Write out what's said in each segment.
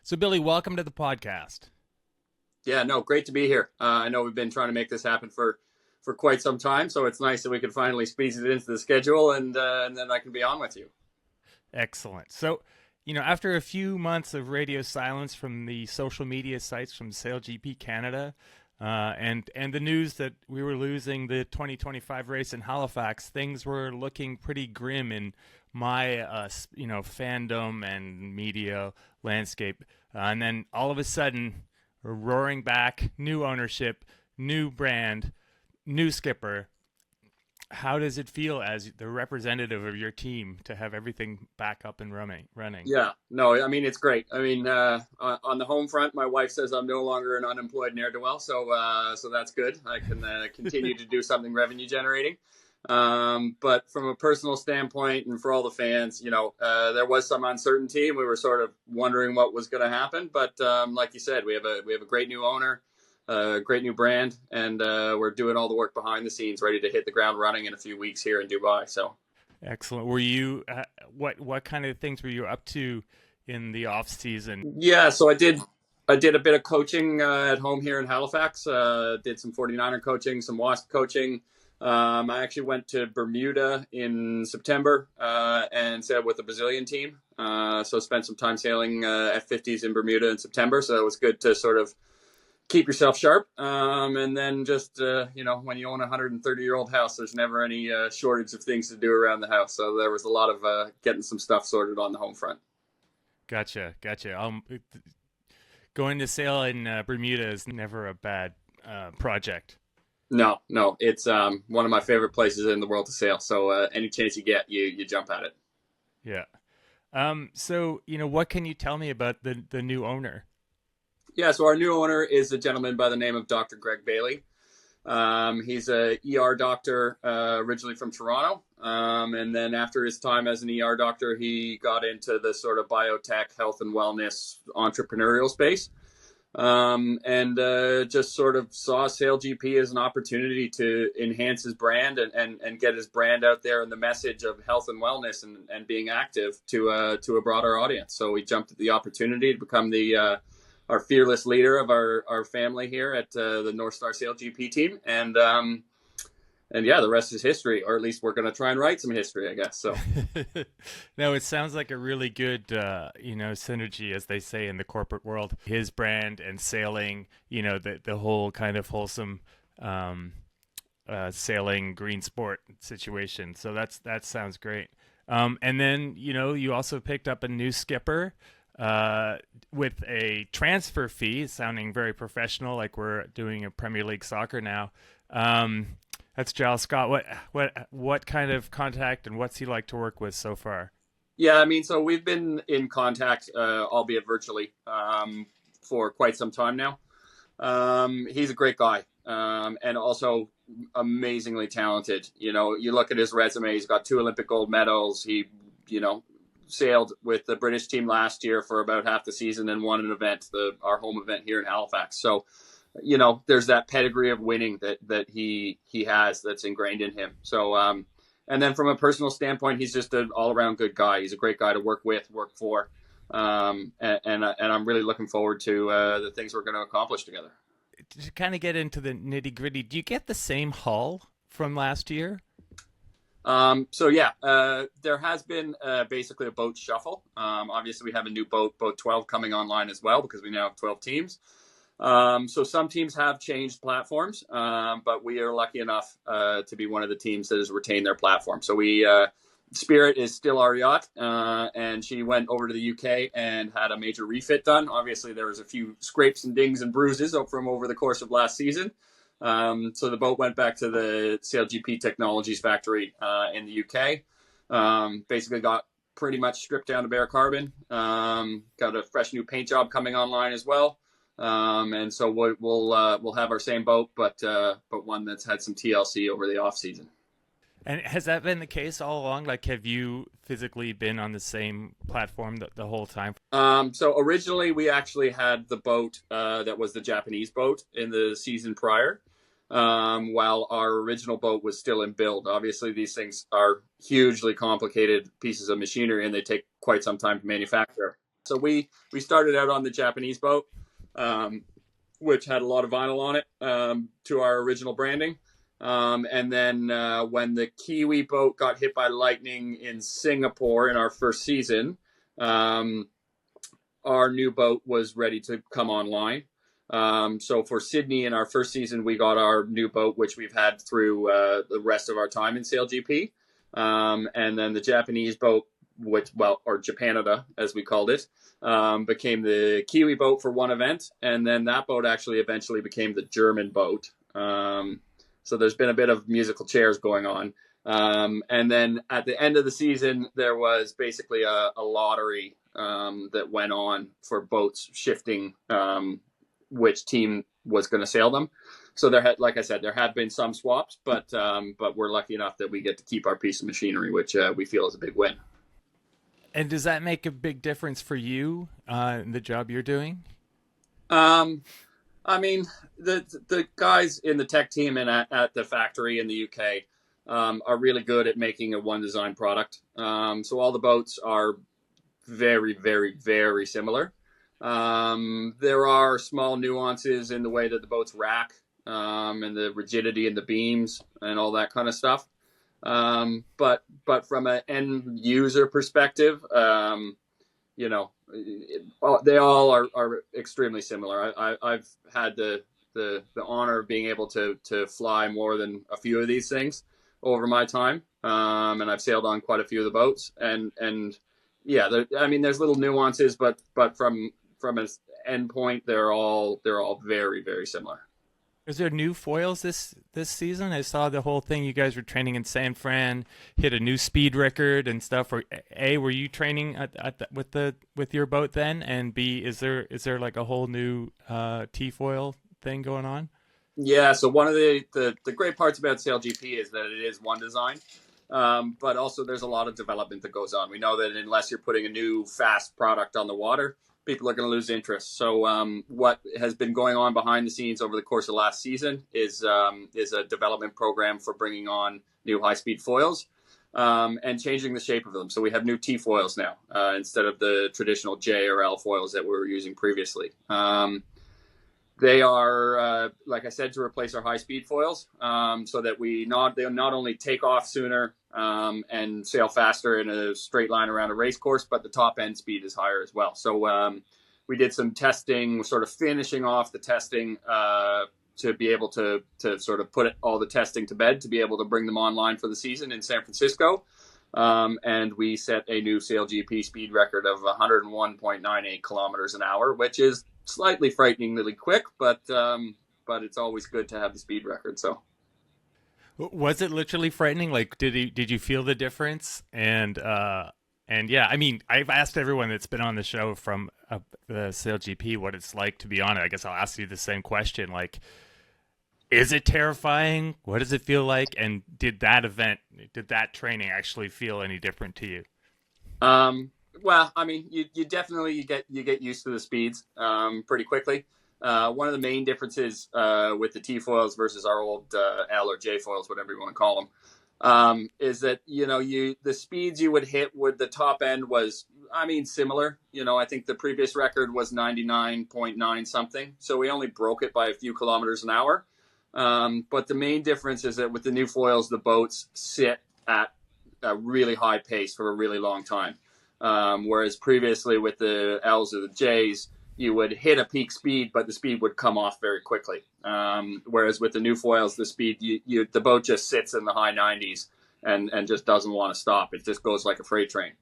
So, Billy, welcome to the podcast. Yeah, no, great to be here. I know we've been trying to make this happen for quite some time, so it's nice that we can finally squeeze it into the schedule, and then I can be on with you. Excellent. So, after a few months of radio silence from the social media sites from SailGP Canada, and the news that we were losing the 2025 race in Halifax, things were looking pretty grim in my fandom and media landscape. And then all of a sudden, we're roaring back, new ownership, new brand, new skipper. How does it feel as the representative of your team to have everything back up and running? Yeah, no, I mean it's great. I mean, on the home front, my wife says I'm no longer an unemployed ne'er do well, so that's good. I can continue to do something revenue generating. But from a personal standpoint, and for all the fans, there was some uncertainty. We were sort of wondering what was going to happen, but like you said, we have a great new owner, great new brand, and we're doing all the work behind the scenes, ready to hit the ground running in a few weeks here in Dubai. So. Excellent. Were you what kind of things were you up to in the off season? Yeah, so I did a bit of coaching at home here in Halifax. Did some 49er coaching, some Wasp coaching. I actually went to Bermuda in September and sailed with the Brazilian team. So spent some time sailing F50s in Bermuda in September. So it was good to sort of keep yourself sharp. And then just, when you own a 130-year-old house, there's never any shortage of things to do around the house. So there was a lot of getting some stuff sorted on the home front. Gotcha. Going to sail in Bermuda is never a bad project. No, it's one of my favorite places in the world to sail. So any chance you get, you jump at it. Yeah. So what can you tell me about the new owner? Yeah, so our new owner is a gentleman by the name of Dr. Greg Bailey. He's a ER doctor originally from Toronto, and then after his time as an ER doctor, he got into the sort of biotech, health and wellness, entrepreneurial space, and just sort of saw SailGP as an opportunity to enhance his brand and get his brand out there and the message of health and wellness and being active to a broader audience. So we jumped at the opportunity to become the our fearless leader of our family here at the North Star Sail GP team. And yeah, the rest is history, or at least we're going to try and write some history, I guess. So No, it sounds like a really good, synergy, as they say in the corporate world. His brand and sailing, the whole kind of wholesome sailing green sport situation. So that sounds great. And then, you also picked up a new skipper with a transfer fee, sounding very professional, like we're doing a Premier League soccer now. That's Giles Scott. What kind of contact and what's he like to work with so far? yeah, I mean, so we've been in contact, albeit virtually, for quite some time now. He's a great guy, and also amazingly talented. You look at his resume; he's got 2 Olympic gold medals. He, sailed with the British team last year for about half the season and won an event, our home event here in Halifax. So, there's that pedigree of winning that he has that's ingrained in him. So, and then from a personal standpoint, he's just an all around good guy. He's a great guy to work with, work for, and I'm really looking forward to the things we're going to accomplish together. To kind of get into the nitty gritty, do you get the same hull from last year? So yeah, there has been basically a boat shuffle. Obviously, we have a new boat 12, coming online as well because we now have 12 teams. So some teams have changed platforms, but we are lucky enough to be one of the teams that has retained their platform. So Spirit is still our yacht, and she went over to the UK and had a major refit done. Obviously, there was a few scrapes and dings and bruises from over the course of last season. So the boat went back to the SailGP Technologies factory in the UK. Basically got pretty much stripped down to bare carbon. Got a fresh new paint job coming online as well. And so we'll have our same boat, but one that's had some TLC over the off season. And has that been the case all along? Like, have you physically been on the same platform the whole time? So originally we actually had the boat that was the Japanese boat in the season prior, while our original boat was still in build. Obviously, these things are hugely complicated pieces of machinery, and they take quite some time to manufacture. So we started out on the Japanese boat, which had a lot of vinyl on it, to our original branding. And then when the Kiwi boat got hit by lightning in Singapore in our first season, our new boat was ready to come online. So for Sydney in our first season, we got our new boat, which we've had through the rest of our time in SailGP. And then the Japanese boat, or Japanada, as we called it, became the Kiwi boat for one event. And then that boat actually eventually became the German boat. So there's been a bit of musical chairs going on. And then at the end of the season, there was basically a lottery that went on for boats shifting which team was going to sail them. So like I said, there have been some swaps, but we're lucky enough that we get to keep our piece of machinery, which we feel is a big win. And does that make a big difference for you in the job you're doing? I mean, the guys in the tech team and at the factory in the UK are really good at making a one design product. So all the boats are very, very, very similar. There are small nuances in the way that the boats rack and the rigidity in the beams and all that kind of stuff. But from an end user perspective, they all are extremely similar. I've had the honor of being able to fly more than a few of these things over my time, and I've sailed on quite a few of the boats. And yeah, there's little nuances, but from an end point, they're all very, very similar. Is there new foils this season? I saw the whole thing. You guys were training in San Fran, hit a new speed record and stuff. Were you training with your boat then? And B, is there like a whole new T-foil thing going on? Yeah. So one of the great parts about SailGP is that it is one design, but also there's a lot of development that goes on. We know that unless you're putting a new fast product on the water, people are going to lose interest. So what has been going on behind the scenes over the course of last season is a development program for bringing on new high-speed foils and changing the shape of them. So we have new T foils now instead of the traditional J or L foils that we were using previously. They are, like I said, to replace our high-speed foils so that they not only take off sooner and sail faster in a straight line around a race course, but the top end speed is higher as well. So we did some testing, sort of finishing off the testing to be able to sort of put all the testing to bed to be able to bring them online for the season in San Francisco. And we set a new SailGP speed record of 101.98 kilometers an hour, which is slightly frighteningly quick, but it's always good to have the speed record. So, was it literally frightening? Like, did you feel the difference? And yeah, I mean, I've asked everyone that's been on the show from the SailGP what it's like to be on it. I guess I'll ask you the same question. Like, is it terrifying? What does it feel like? And did that training actually feel any different to you? Well, I mean, you definitely get used to the speeds pretty quickly. One of the main differences with the T foils versus our old L or J foils, whatever you want to call them, is that the speeds you would hit with the top end was, similar. I think the previous record was 99.9 something, so we only broke it by a few kilometers an hour. But the main difference is that with the new foils, the boats sit at a really high pace for a really long time. Whereas previously with the L's or the J's, you would hit a peak speed, but the speed would come off very quickly. Whereas with the new foils, the speed, the boat just sits in the high 90s and just doesn't want to stop. It just goes like a freight train.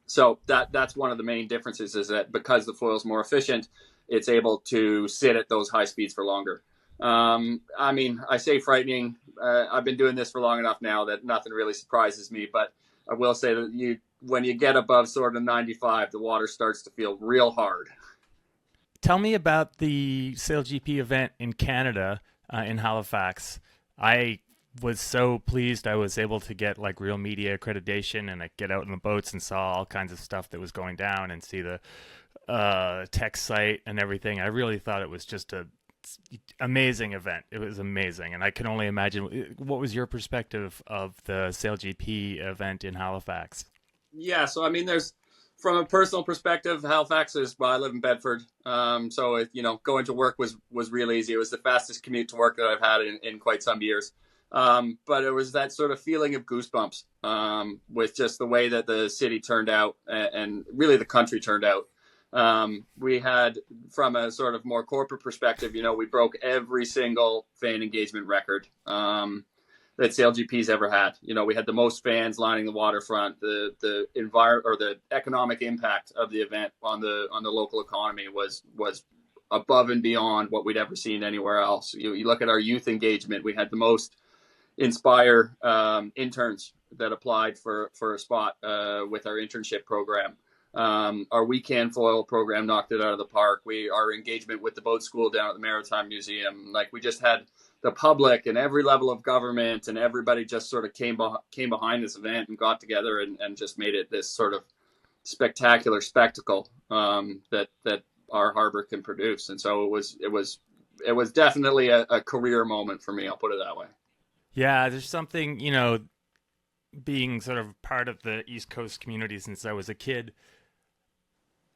So that's one of the main differences, is that because the foil's more efficient, it's able to sit at those high speeds for longer. I say frightening. I've been doing this for long enough now that nothing really surprises me, but I will say that when you get above sort of 95, the water starts to feel real hard. Tell me about the SailGP event in Canada, in Halifax. I was so pleased I was able to get like real media accreditation, and I get out in the boats and saw all kinds of stuff that was going down and see the tech site and everything. I really thought it was just a amazing event. It was amazing, and I can only imagine. What was your perspective of the SailGP event in Halifax? Yeah, so there's From a personal perspective, Halifax is, well, I live in Bedford. So, going to work was real easy. It was the fastest commute to work that I've had in quite some years. But it was that sort of feeling of goosebumps with just the way that the city turned out and really the country turned out. We had, from a sort of more corporate perspective, we broke every single fan engagement record that SailGP's ever had. We had the most fans lining the waterfront. The environment or the economic impact of the event on the local economy was above and beyond what we'd ever seen anywhere else. You look at our youth engagement. We had the most Inspire interns that applied for a spot with our internship program. Our weekend foil program knocked it out of the park. Our engagement with the boat school down at the Maritime Museum, we just had the public and every level of government and everybody just sort of came behind this event and got together and just made it this sort of spectacular spectacle that our harbor can produce. And so it was definitely a career moment for me. I'll put it that way. Yeah, there's something, being sort of part of the East Coast community since I was a kid.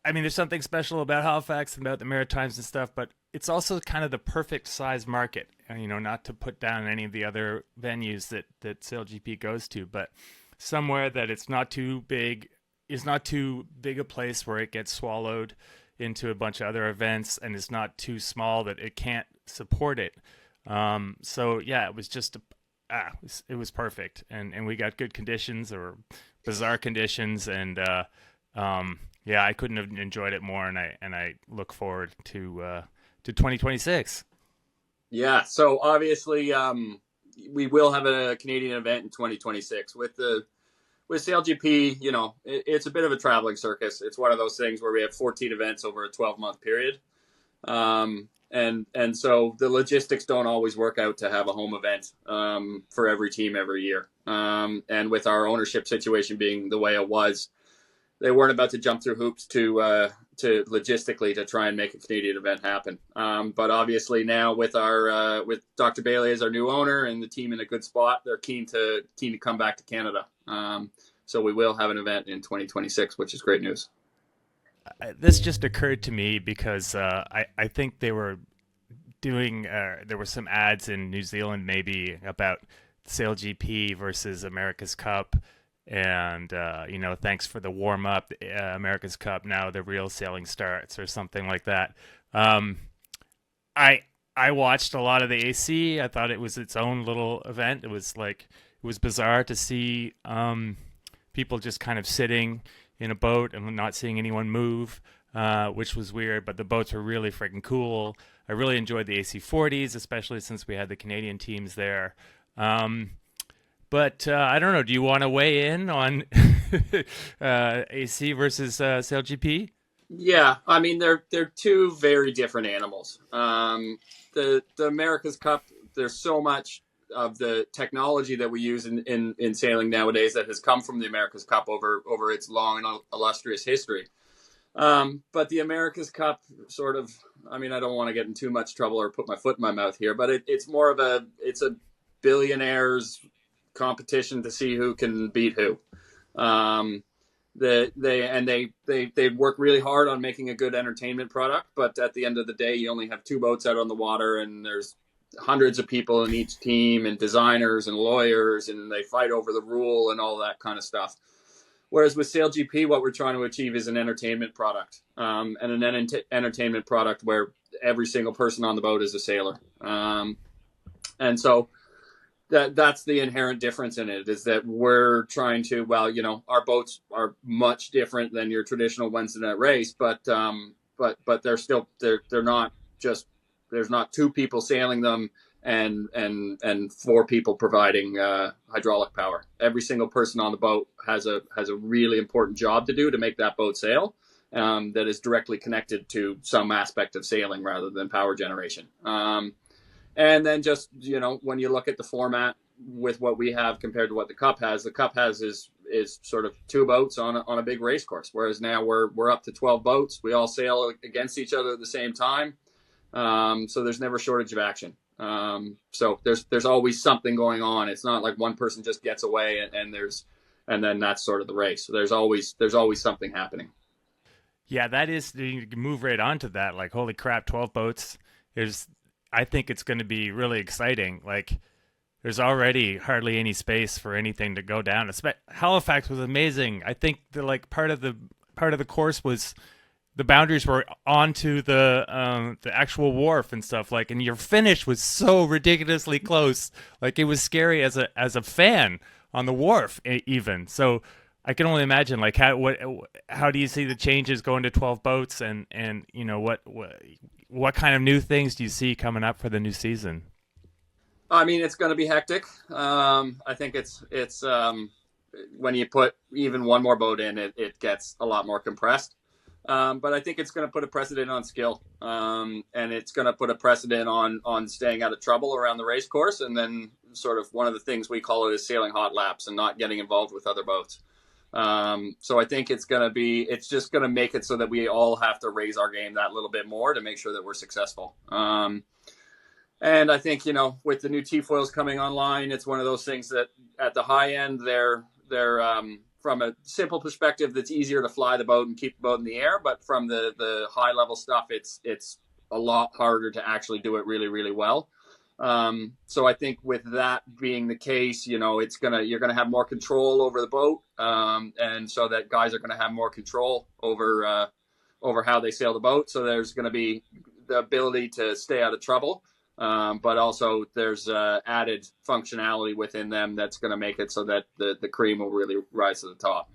I mean, there's something special about Halifax and about the Maritimes and stuff, but it's also kind of the perfect size market. Not to put down any of the other venues that SailGP goes to, but somewhere that it's not too big, is not too big a place where it gets swallowed into a bunch of other events, and it's not too small that it can't support it. So yeah, it was just it was perfect, and we got good conditions or bizarre conditions, and yeah, I couldn't have enjoyed it more, and I look forward to 2026. Yeah, so obviously we will have a Canadian event in 2026 with SailGP. It's a bit of a traveling circus. It's one of those things where we have 14 events over a 12-month period. And so the logistics don't always work out to have a home event for every team every year. And with our ownership situation being the way it was, they weren't about to jump through hoops to logistically to try and make a Canadian event happen. But obviously now with with Dr. Bailey as our new owner and the team in a good spot, they're keen to come back to Canada. So we will have an event in 2026, which is great news. This just occurred to me because I think they were doing there were some ads in New Zealand maybe about SailGP versus America's Cup, and thanks for the warm up, America's Cup, now the real sailing starts, or something like that. I watched a lot of the AC. I thought it was its own little event. It was bizarre to see people just kind of sitting in a boat and not seeing anyone move, which was weird, but the boats were really freaking cool. I really enjoyed the AC40s, especially since we had the Canadian teams there. But I don't know, do you want to weigh in on AC versus SailGP? Yeah, I mean, they're two very different animals. The America's Cup, there's so much of the technology that we use in sailing nowadays that has come from the America's Cup over its long and illustrious history. But the America's Cup sort of, I mean, I don't want to get in too much trouble or put my foot in my mouth here, but it's more of a billionaires competition to see who can beat who. They work really hard on making a good entertainment product, but at the end of the day, you only have two boats out on the water, and there's hundreds of people in each team, and designers and lawyers, and they fight over the rule and all that kind of stuff. Whereas with SailGP, what we're trying to achieve is an entertainment product, and an entertainment product where every single person on the boat is a sailor. And so that's the inherent difference in it, is that we're trying to, our boats are much different than your traditional Wednesday night race, but they're still, they're not just, there's not two people sailing them and four people providing hydraulic power. Every single person on the boat has a really important job to do to make that boat sail, that is directly connected to some aspect of sailing rather than power generation. And then just, when you look at the format with what we have compared to what the Cup has is sort of two boats on a big race course. Whereas now we're up to 12 boats. We all sail against each other at the same time. So there's never shortage of action. So there's always something going on. It's not like one person just gets away and there's and then that's sort of the race. So there's always something happening. Yeah, that is, you can move right onto that. Like, holy crap, 12 boats. I think it's going to be really exciting. Like, there's already hardly any space for anything to go down. Halifax was amazing. I think like part of the course was the boundaries were onto the actual wharf and stuff, like, and your finish was so ridiculously close. Like, it was scary as a fan on the wharf even. So I can only imagine, like, how do you see the changes going to 12 boats, and what kind of new things do you see coming up for the new season? I mean, it's going to be hectic. I think it's when you put even one more boat in, it gets a lot more compressed. But I think it's going to put a precedent on skill, and it's going to put a precedent on staying out of trouble around the race course, and then sort of one of the things we call it is sailing hot laps and not getting involved with other boats. So I think it's just going to make it so that we all have to raise our game that little bit more to make sure that we're successful. And I think, with the new T-foils coming online, it's one of those things that at the high end, they're from a simple perspective, that's easier to fly the boat and keep the boat in the air. But from the high level stuff, it's a lot harder to actually do it really, really well. So I think with that being the case, you're gonna have more control over the boat, and so that guys are gonna have more control over how they sail the boat. So there's gonna be the ability to stay out of trouble. But also there's added functionality within them that's going to make it so that the cream will really rise to the top.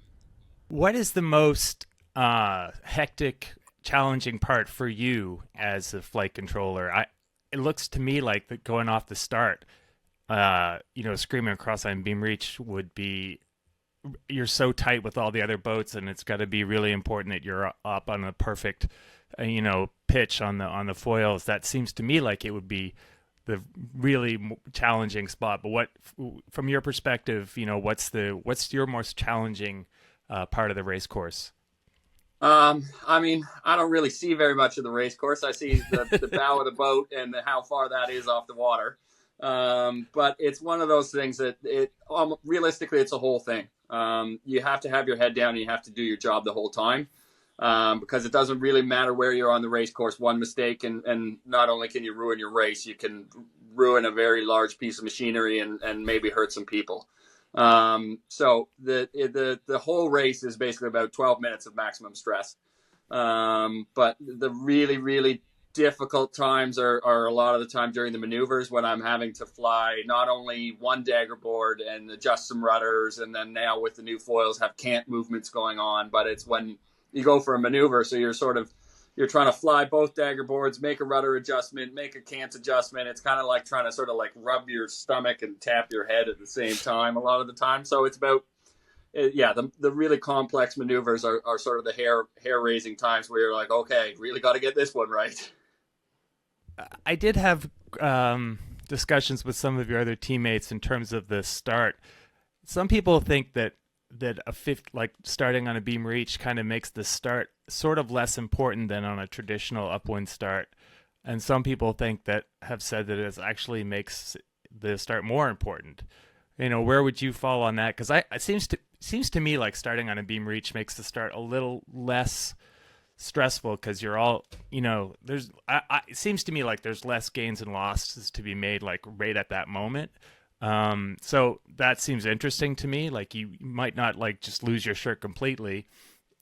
What is the most hectic, challenging part for you as a flight controller? It looks to me like that going off the start, screaming across on beam reach would be, you're so tight with all the other boats, and it's got to be really important that you're up on a perfect pitch on the foils. That seems to me like it would be the really challenging spot. But what, from your perspective, what's your most challenging part of the race course? I mean, I don't really see very much of the race course. I see the bow of the boat and how far that is off the water. But it's one of those things that realistically, it's a whole thing. You have to have your head down and you have to do your job the whole time. Because it doesn't really matter where you're on the race course. One mistake, and not only can you ruin your race, you can ruin a very large piece of machinery and maybe hurt some people. So the whole race is basically about 12 minutes of maximum stress. But the really, really difficult times are a lot of the time during the maneuvers, when I'm having to fly not only one dagger board and adjust some rudders, and then now with the new foils have cant movements going on, but it's when you go for a maneuver, so you're trying to fly both dagger boards, make a rudder adjustment, make a cant adjustment. It's kind of like trying to sort of like rub your stomach and tap your head at the same time a lot of the time. So it's about, the really complex maneuvers are sort of the hair raising times where you're like, okay, really got to get this one right. I did have discussions with some of your other teammates in terms of the start. Some people think that a fifth, like starting on a beam reach, kind of makes the start sort of less important than on a traditional upwind start, and some people have said that it actually makes the start more important. Where would you fall on that? Because it seems to me like starting on a beam reach makes the start a little less stressful, because you're all, it seems to me like there's less gains and losses to be made like right at that moment. So that seems interesting to me. Like, you might not like just lose your shirt completely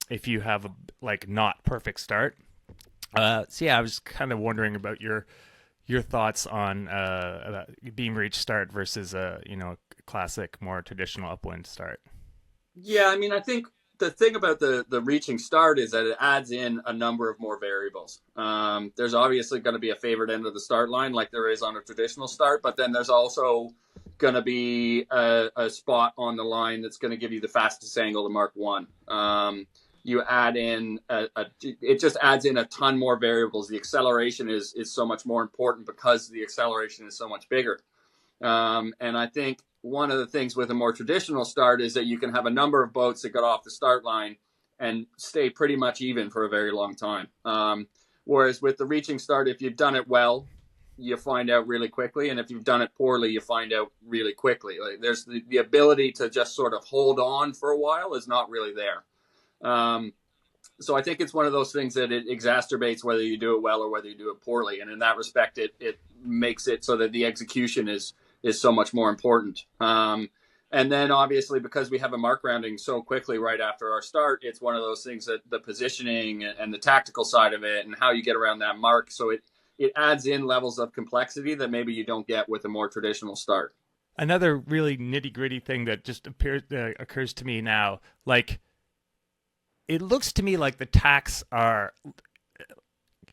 if you have a not perfect start. So yeah, I was kind of wondering about your thoughts on beam reach start versus a classic, more traditional upwind start. Yeah, I mean, I think the thing about the reaching start is that it adds in a number of more variables. There's obviously going to be a favored end of the start line like there is on a traditional start, but then there's also going to be a spot on the line that's going to give you the fastest angle to Mark 1. You add in it just adds in a ton more variables. The acceleration is so much more important because the acceleration is so much bigger. And I think one of the things with a more traditional start is that you can have a number of boats that got off the start line and stay pretty much even for a very long time. Whereas with the reaching start, if you've done it well, you find out really quickly, and if you've done it poorly, you find out really quickly. Like there's the ability to just sort of hold on for a while is not really there. So I think it's one of those things that it exacerbates whether you do it well or whether you do it poorly. And in that respect, it makes it so that the execution is so much more important. And then obviously, because we have a mark rounding so quickly right after our start, it's one of those things that the positioning and the tactical side of it and how you get around that mark. So it adds in levels of complexity that maybe you don't get with a more traditional start. Another really nitty gritty thing that just occurs to me now, like, it looks to me like the tacks are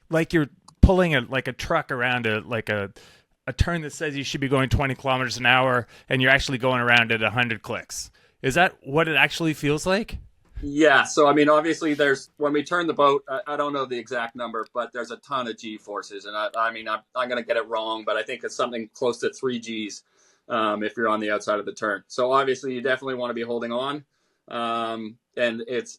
like you're pulling a truck around a turn that says you should be going 20 kilometers an hour, and you're actually going around at 100 clicks. Is that what it actually feels like? Yeah. So, I mean, obviously when we turn the boat, I don't know the exact number, but there's a ton of G forces. And I mean, I'm going to get it wrong, but I think it's something close to 3 Gs if you're on the outside of the turn. So obviously you definitely want to be holding on. And it's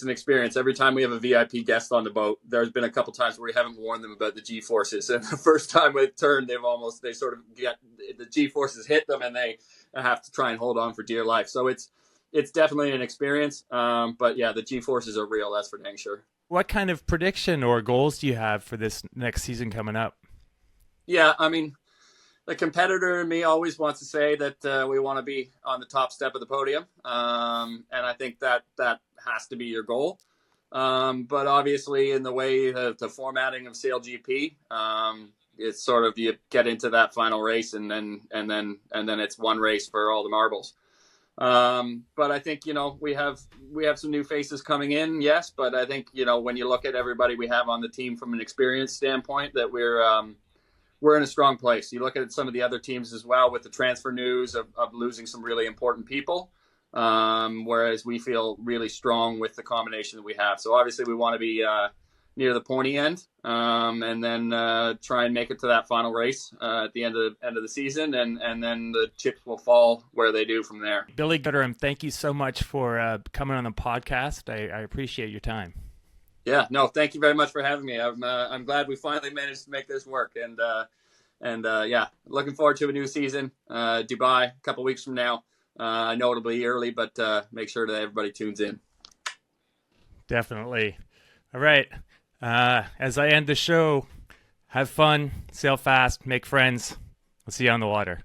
an experience. Every time we have a VIP guest on the boat, there's been a couple times where we haven't warned them about the G forces. And the first time we turned, they sort of get the G forces hit them, and they have to try and hold on for dear life. So it's definitely an experience. But yeah, the G forces are real. That's for dang sure. What kind of prediction or goals do you have for this next season coming up? Yeah, I mean, the competitor in me always wants to say that we want to be on the top step of the podium. And I think that has to be your goal. But obviously in the way the formatting of SailGP, it's sort of, you get into that final race and then it's one race for all the marbles. But I think, we have some new faces coming in. Yes. But I think, when you look at everybody we have on the team from an experience standpoint, that we're in a strong place. You look at some of the other teams as well with the transfer news of losing some really important people, whereas we feel really strong with the combination that we have. So obviously we want to be near the pointy end, and then try and make it to that final race at the end of the season, and then the chips will fall where they do from there. Billy Gooderham, thank you so much for coming on the podcast. I appreciate your time. Yeah, no, thank you very much for having me. I'm glad we finally managed to make this work, and yeah, looking forward to a new season. Dubai, a couple weeks from now. I know it'll be early, but make sure that everybody tunes in. Definitely. All right. As I end the show, have fun, sail fast, make friends. We'll see you on the water.